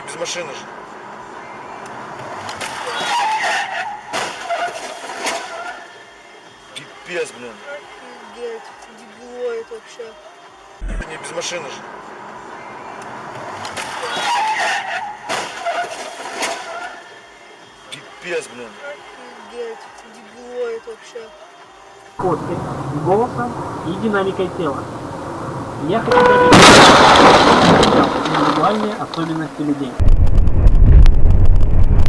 без машины же. Пипец, блин. Офигеть, дебилоид вообще. Не без машины же. Пипец, блин. Офигеть, дебилоид вообще. Фотки голосом и динамикой тела. Я хочу заметить индивидуальные особенности людей.